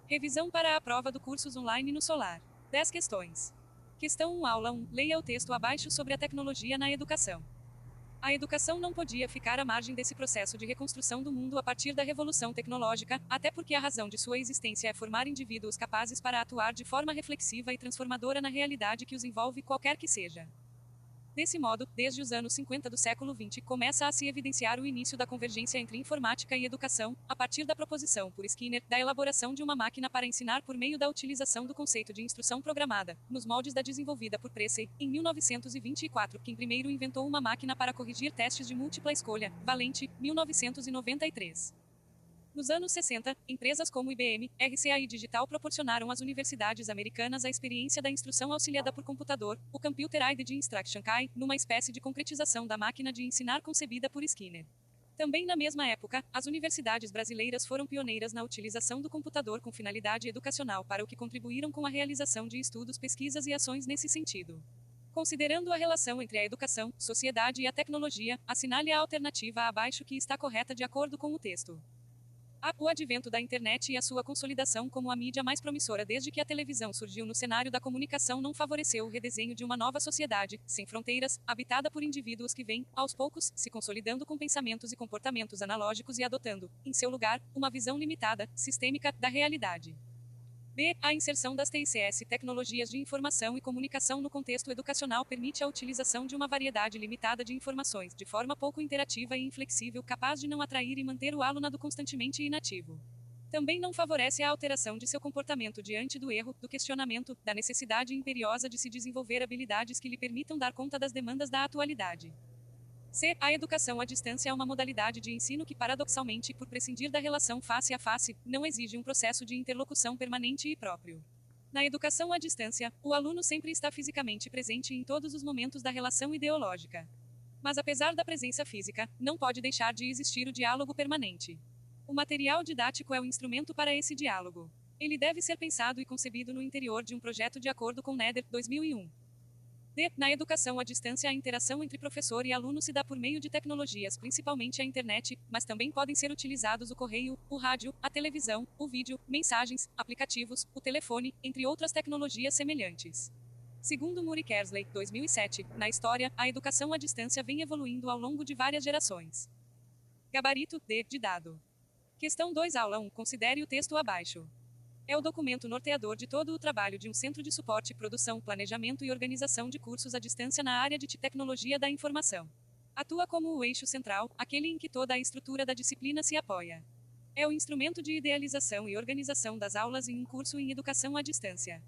Revisão para a prova do cursos online no Solar. 10 questões. Questão 1, aula 1. Leia o texto abaixo sobre a tecnologia na educação. A educação não podia ficar à margem desse processo de reconstrução do mundo a partir da revolução tecnológica, até porque a razão de sua existência é formar indivíduos capazes para atuar de forma reflexiva e transformadora na realidade que os envolve, qualquer que seja. Desse modo, desde os anos 50 do século XX, começa a se evidenciar o início da convergência entre informática e educação, a partir da proposição por Skinner da elaboração de uma máquina para ensinar por meio da utilização do conceito de instrução programada, nos moldes da desenvolvida por Plessey, em 1924, quem primeiro inventou uma máquina para corrigir testes de múltipla escolha, Valente, 1993. Nos anos 60, empresas como IBM, RCA e Digital proporcionaram às universidades americanas a experiência da instrução auxiliada por computador, o Computer Aided Instruction CAI, numa espécie de concretização da máquina de ensinar concebida por Skinner. Também na mesma época, as universidades brasileiras foram pioneiras na utilização do computador com finalidade educacional, para o que contribuíram com a realização de estudos, pesquisas e ações nesse sentido. Considerando a relação entre a educação, sociedade e a tecnologia, assinale a alternativa abaixo que está correta de acordo com o texto. O advento da internet e a sua consolidação como a mídia mais promissora desde que a televisão surgiu no cenário da comunicação não favoreceu o redesenho de uma nova sociedade, sem fronteiras, habitada por indivíduos que vêm, aos poucos, se consolidando com pensamentos e comportamentos analógicos e adotando, em seu lugar, uma visão limitada, sistêmica, da realidade. B. A inserção das TICS, tecnologias de informação e comunicação no contexto educacional, permite a utilização de uma variedade limitada de informações, de forma pouco interativa e inflexível, capaz de não atrair e manter o alunado constantemente inativo. Também não favorece a alteração de seu comportamento diante do erro, do questionamento, da necessidade imperiosa de se desenvolver habilidades que lhe permitam dar conta das demandas da atualidade. C. A educação à distância é uma modalidade de ensino que, paradoxalmente, por prescindir da relação face a face, não exige um processo de interlocução permanente e próprio. Na educação à distância, o aluno sempre está fisicamente presente em todos os momentos da relação ideológica. Mas apesar da presença física, não pode deixar de existir o diálogo permanente. O material didático é o instrumento para esse diálogo. Ele deve ser pensado e concebido no interior de um projeto de acordo com Neder, 2001. D. Na educação à distância, a interação entre professor e aluno se dá por meio de tecnologias, principalmente a internet, mas também podem ser utilizados o correio, o rádio, a televisão, o vídeo, mensagens, aplicativos, o telefone, entre outras tecnologias semelhantes. Segundo Muri Kersley, 2007, na história, a educação à distância vem evoluindo ao longo de várias gerações. Gabarito D. de dado. Questão 2, aula 1. Considere o texto abaixo. É o documento norteador de todo o trabalho de um centro de suporte, produção, planejamento e organização de cursos à distância na área de tecnologia da informação. Atua como o eixo central, aquele em que toda a estrutura da disciplina se apoia. É o instrumento de idealização e organização das aulas em um curso em educação à distância.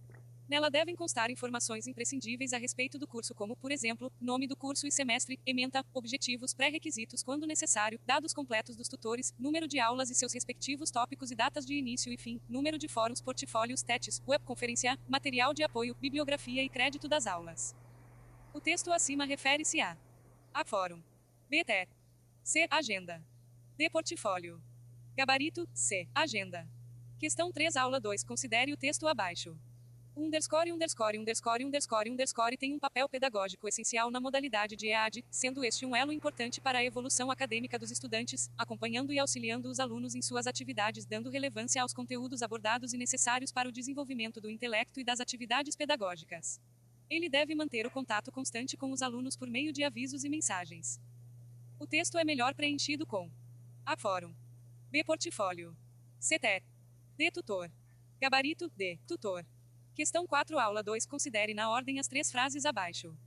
Nela devem constar informações imprescindíveis a respeito do curso, como, por exemplo, nome do curso e semestre, ementa, objetivos, pré-requisitos quando necessário, dados completos dos tutores, número de aulas e seus respectivos tópicos e datas de início e fim, número de fóruns, portfólios, TETs, webconferência, material de apoio, bibliografia e crédito das aulas. O texto acima refere-se a fórum. B. TE. C. Agenda. D. Portfólio. Gabarito, C. Agenda. Questão 3, aula 2. Considere o texto abaixo. Tem um papel pedagógico essencial na modalidade de EAD, sendo este um elo importante para a evolução acadêmica dos estudantes, acompanhando e auxiliando os alunos em suas atividades, dando relevância aos conteúdos abordados e necessários para o desenvolvimento do intelecto e das atividades pedagógicas. Ele deve manter o contato constante com os alunos por meio de avisos e mensagens. O texto é melhor preenchido com A. Fórum. B. Portfólio. C. TE. D. Tutor. Gabarito D. Tutor. Questão 4, aula 2. Considere na ordem as 3 frases abaixo.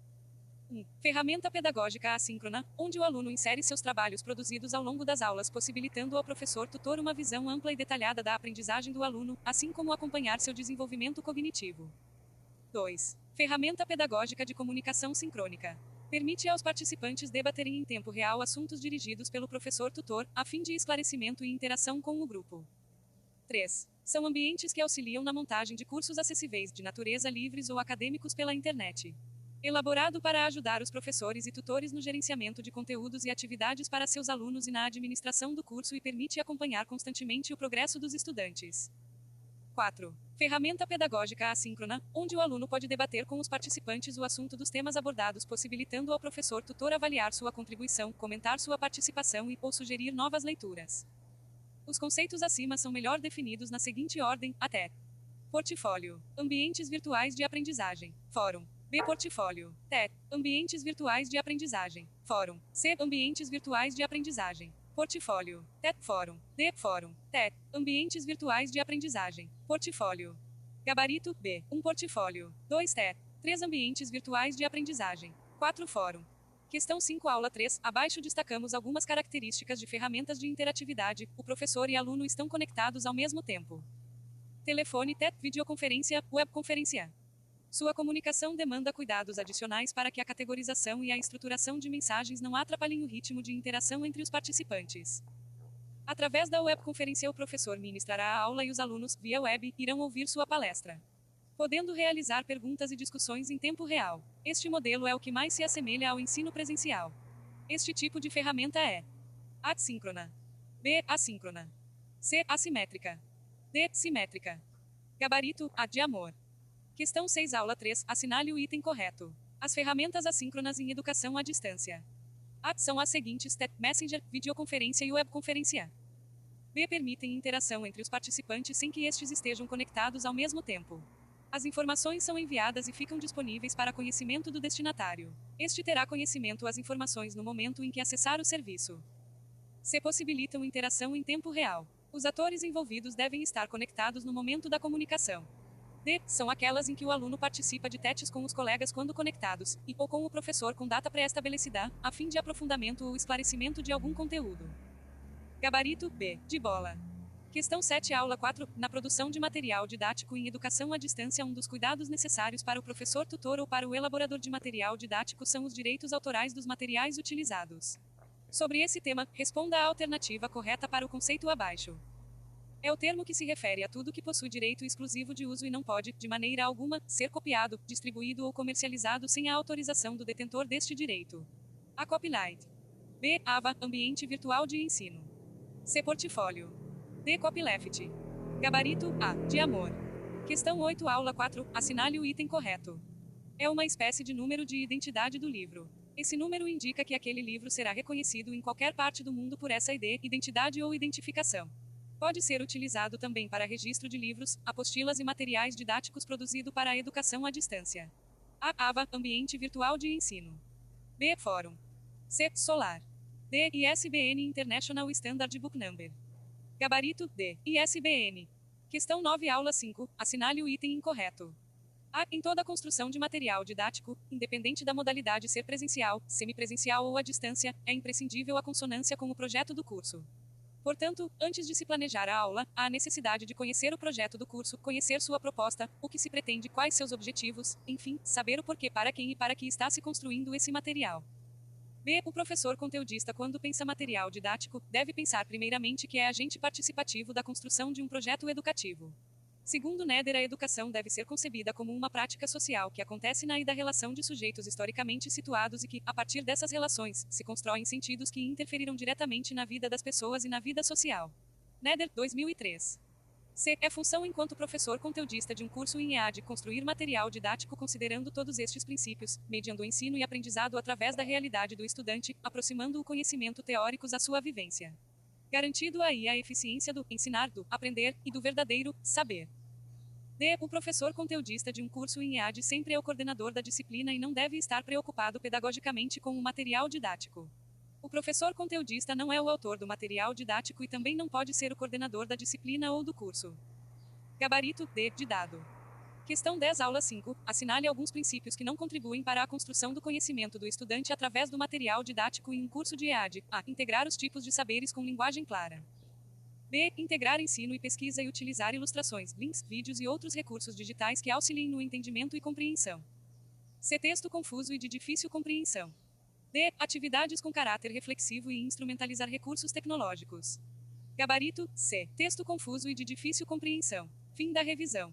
1. Ferramenta pedagógica assíncrona, onde o aluno insere seus trabalhos produzidos ao longo das aulas, possibilitando ao professor tutor uma visão ampla e detalhada da aprendizagem do aluno, assim como acompanhar seu desenvolvimento cognitivo. 2. Ferramenta pedagógica de comunicação sincrônica. Permite aos participantes debaterem em tempo real assuntos dirigidos pelo professor tutor, a fim de esclarecimento e interação com o grupo. 3. São ambientes que auxiliam na montagem de cursos acessíveis de natureza livres ou acadêmicos pela internet. Elaborado para ajudar os professores e tutores no gerenciamento de conteúdos e atividades para seus alunos e na administração do curso e permite acompanhar constantemente o progresso dos estudantes. 4. Ferramenta pedagógica assíncrona, onde o aluno pode debater com os participantes o assunto dos temas abordados, possibilitando ao professor tutor avaliar sua contribuição, comentar sua participação e ou sugerir novas leituras. Os conceitos acima são melhor definidos na seguinte ordem, até. Portfólio. Ambientes virtuais de aprendizagem. Fórum. B. Portfólio. T. Ambientes virtuais de aprendizagem. Fórum. C. Ambientes virtuais de aprendizagem. Portfólio. T. Fórum. D. Fórum. T. Ambientes virtuais de aprendizagem. Portfólio. Gabarito. B. Portfólio. 2. T. 3 ambientes virtuais de aprendizagem. 4. Fórum. Questão 5, aula 3. Abaixo destacamos algumas características de ferramentas de interatividade. O professor e aluno estão conectados ao mesmo tempo. Telefone, TET, videoconferência, webconferência. Sua comunicação demanda cuidados adicionais para que a categorização e a estruturação de mensagens não atrapalhem o ritmo de interação entre os participantes. Através da webconferência, o professor ministrará a aula e os alunos, via web, irão ouvir sua palestra, podendo realizar perguntas e discussões em tempo real. Este modelo é o que mais se assemelha ao ensino presencial. Este tipo de ferramenta é assíncrona. B. Assíncrona. C. Assimétrica. D. Simétrica. Gabarito, A de amor. Questão 6, aula 3. Assinale o item correto. As ferramentas assíncronas em educação à distância. A. São as seguintes: Messenger, videoconferência e webconferência. B. Permitem interação entre os participantes sem que estes estejam conectados ao mesmo tempo. As informações são enviadas e ficam disponíveis para conhecimento do destinatário. Este terá conhecimento das informações no momento em que acessar o serviço. C. Possibilitam interação em tempo real. Os atores envolvidos devem estar conectados no momento da comunicação. D. São aquelas em que o aluno participa de testes com os colegas quando conectados, e ou com o professor com data pré-estabelecida, a fim de aprofundamento ou esclarecimento de algum conteúdo. Gabarito, B. De bola. Questão 7, aula 4. Na produção de material didático em educação à distância, um dos cuidados necessários para o professor tutor ou para o elaborador de material didático são os direitos autorais dos materiais utilizados. Sobre esse tema, responda a alternativa correta para o conceito abaixo. É o termo que se refere a tudo que possui direito exclusivo de uso e não pode, de maneira alguma, ser copiado, distribuído ou comercializado sem a autorização do detentor deste direito. A. Copyright. B. AVA, ambiente virtual de ensino. C. Portfólio. D. Copyleft. Gabarito, A. De amor. Questão 8, aula 4. Assinale o item correto. É uma espécie de número de identidade do livro. Esse número indica que aquele livro será reconhecido em qualquer parte do mundo por essa ID, identidade ou identificação. Pode ser utilizado também para registro de livros, apostilas e materiais didáticos produzido para a educação à distância. A. AVA, ambiente virtual de ensino. B. Fórum. C. Solar. D. ISBN International Standard Book Number. Gabarito, D. ISBN. Questão 9, aula 5. Assinale o item incorreto. A. Em toda construção de material didático, independente da modalidade ser presencial, semipresencial ou à distância, é imprescindível a consonância com o projeto do curso. Portanto, antes de se planejar a aula, há a necessidade de conhecer o projeto do curso, conhecer sua proposta, o que se pretende, quais seus objetivos, enfim, saber o porquê, para quem e para que está se construindo esse material. B. O professor conteudista, quando pensa material didático, deve pensar primeiramente que é agente participativo da construção de um projeto educativo. Segundo Neder, a educação deve ser concebida como uma prática social que acontece na e da relação de sujeitos historicamente situados e que, a partir dessas relações, se constroem sentidos que interferirão diretamente na vida das pessoas e na vida social. Neder, 2003. C. É função enquanto professor conteudista de um curso em EAD construir material didático considerando todos estes princípios, mediando o ensino e aprendizado através da realidade do estudante, aproximando o conhecimento teóricos à sua vivência. Garantido aí a eficiência do ensinar, do aprender e do verdadeiro saber. D. O professor conteudista de um curso em EAD sempre é o coordenador da disciplina e não deve estar preocupado pedagogicamente com o material didático. O professor conteudista não é o autor do material didático e também não pode ser o coordenador da disciplina ou do curso. Gabarito, D. De dado. Questão 10, aula 5. Assinale alguns princípios que não contribuem para a construção do conhecimento do estudante através do material didático em um curso de EAD. A. Integrar os tipos de saberes com linguagem clara. B. Integrar ensino e pesquisa e utilizar ilustrações, links, vídeos e outros recursos digitais que auxiliem no entendimento e compreensão. C. Texto confuso e de difícil compreensão. D. Atividades com caráter reflexivo e instrumentalizar recursos tecnológicos. Gabarito, C. Texto confuso e de difícil compreensão. Fim da revisão.